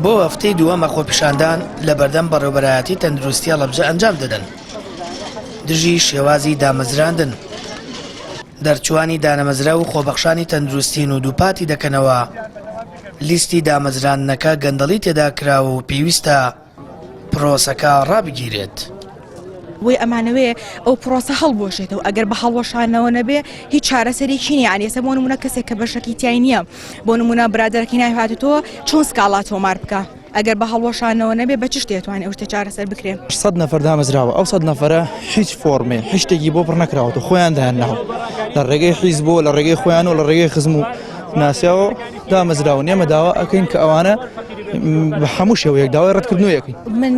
بۆ هەفتەی دووەمە خۆپیشاندان لە بەردەم بەڕێوەبەرایەتی تەندروستی هەڵەبجە ئەنجام دەدەن. دژی شێوازی دامەزراندن، دەرچوانی دانەمەزرا و خۆبەخشانی تەندروستین و دووپاتی دەکەنەوە. لیستی دامەزراندنەکە گەندەڵی تێدا کراوە و پێویستە پرۆسەکە ڕابگیرێت. وی ئەمانەوێ ئەو پرۆسە هەڵبۆشێتەوە ئەگەر بە هەڵوەشانەوە نەبێ هیچ چارەسەرێکی نییە. یعنی ئێستا بۆ نمونە کەسێک کە بەشەکی تیای نییە، بۆ نمونە برادەرەکەی نایهاتێتەوە چۆن سکاڵا تۆمار بکە ئەگەر بە هەڵوەشانەوە نەبێ بە چ دەتوانێت ئەو شتە چارەسەر بکرێن. 100 نەفەر دامەزراوە، ئەو 100 نەفەرە هیچ فۆرمێ هیچ شتێکی بۆ پڕ نەکراوەتە، خۆیان داهێناوە لە ڕێگەی حیزب بۆ لە ڕێگەی خۆیان و لە ڕێگەی خزم و ناسیاوە دامەزراون. ئێمە داوا ئەەکەین کە ئەوانە بە هەموو شێوەیەک داوای ڕەتکردنەوەیەکەین. من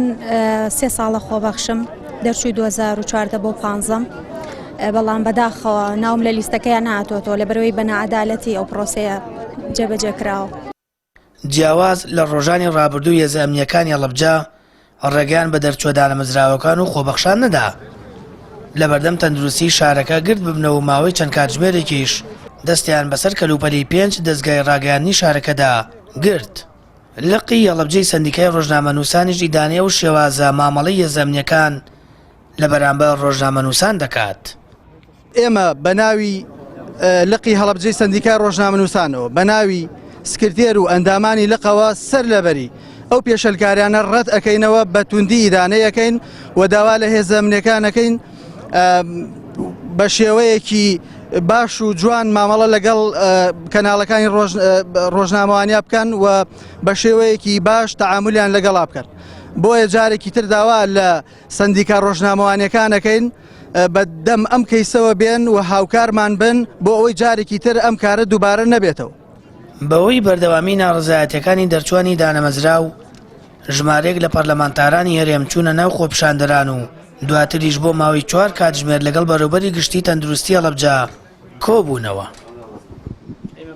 3 ساڵە خۆبەخشم، دەرچووی 2014 بۆ 15، بەڵام بەداخەوە ناوم لە لیستەکەیان نهاتۆتەوە لە بەرەوەی بەنەعەدالەتی ئەو پرۆسەیە جێبەجێ کراوە. جیاواز لە ڕۆژانی ڕابردوو هێزە ئەمنیەکانی هەڵەبجە ڕێگەیان بە دەرچوە دانەمەزراوەکان و خۆبەخشان نەدا. لە بەردەم تەندروستی شارەکە گرت ببنەوە ماوەی چەند کاتژمێرێکیش دەستیان بەسەر کەلوپەلی 5 دەستگای ڕاگەیاندنی شارەکەدا گرت. لقی هەڵەبجەی سەندیکای ڕۆژنامەنووسانیش ئیدانەیە و شێوازە مامەڵەی هێزەمنیەکان لە بەرامبەر ڕۆژنامەنووسان دەکات. ئێمە بە ناوی لقی هەڵەبجەی سەندیکای ڕۆژنامەنووسانەوە بە ناوی سکرتێر و ئەندامانی لقەوە سەر لەبەری ئەو پێشەلکاریانە ڕەت ئەەکەینەوە بە توندی ئیدانەیەکەین و داوا لە هێزەمنیەکانەکەین بە شێوەیەکی باش و جوان مامەڵە لەگەڵ کەناڵەکانی ڕۆژنامەوانیا بکەن و بە شێوەیەکی باش تەعاملیان لەگەڵا بکەن. بۆیە جارێکی تر داوا لە سەندیکا ڕۆژنامەوانیەکانەکەین بە دەم ئەم کەیسەوە بێن و هاوکارمان بن بۆ ئەوەی جارێکی تر ئەم کارە دووبارە نەبێتەوە. بەوەی بەردەوامی ناڕزایەتەکانی دەرچوانی دانەمەزرا و ژمارەیەک لە پەرلەمانتارانی هەرێم چوونە ناو خۆپیشاندەران و دواتریش بۆ ماوەی 4 کاتژمێر لەگەڵ بەڕێوەبەری گشتی تەندروستی هەڵەبجە کۆبوونەوە.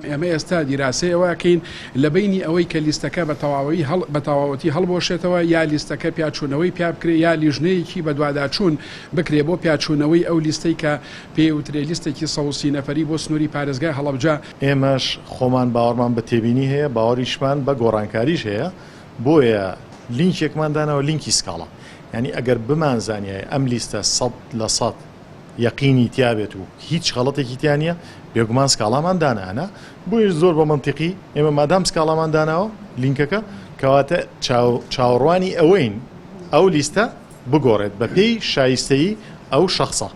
ئێمە ئێستا دیراسەیەوەکەین لە بینی ئەوەی کە لیستەکە بە تەواوەتی هەڵبۆشێتەوە یا لیستەکە پیاچوونەوەی پیا بکرێ یا لیژنەیەکی بە دوواداچوون بکرێ بۆ پیاچوونەوەی ئەو لیستەی کە پێوترێ لیستێکی 130 نەفەری بۆ سنووری پارێزگای هەڵەبجە. ئێمەش خۆمان باوەڕمان بە تێبینی هەیە، باوەڕیشمان بە گۆڕانکاریش هەیە، بۆیە لینکێکماندانەوە لینکی سکاڵا. یعنی ئەگەر بمانزانیای ئەم لیستە 100% یەقینی تیابێت و هیچ خەڵەتێکی تیانە بێگومان سکاڵامان دانانە، بۆیش زۆر بە منتیقی ئێمە مادام سکاڵامان داناوە لینکەکە کەواتە چاوەڕوانی ئەوەین ئەو لیستە بگۆڕێت بە پێی شایستەیی ئەو شەخصە.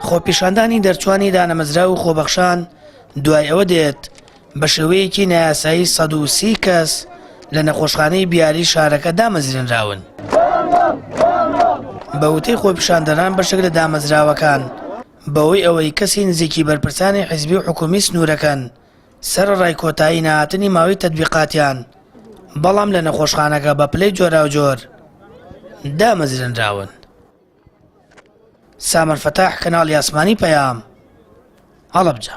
خۆپیشاندانی دەرچوانی دانەمەزرا و خۆبەخشان دوای ئەوە دێت بە شێوەیەکی نایاسایی 130 کەس لە نەخۆشخانەی بیاری شارەکە دامەزرێنراون. بە وتەی خۆپیشاندەران بەشێک لە دامەزراوەکان بەوەی ئەوەی کەسی نزیکی بەرپرسانی حیزبی و حکومی سنوورەکەن سەرڕای کۆتایی نهاتنی ماوەی تەطبیقاتیان، بەڵام لە نەخۆشخانەکە بە پلەی جۆراوجۆر دامەزرێنراون. سامر فەتاح، کەناڵی ئاسمانی پەیام، هەڵەبجە.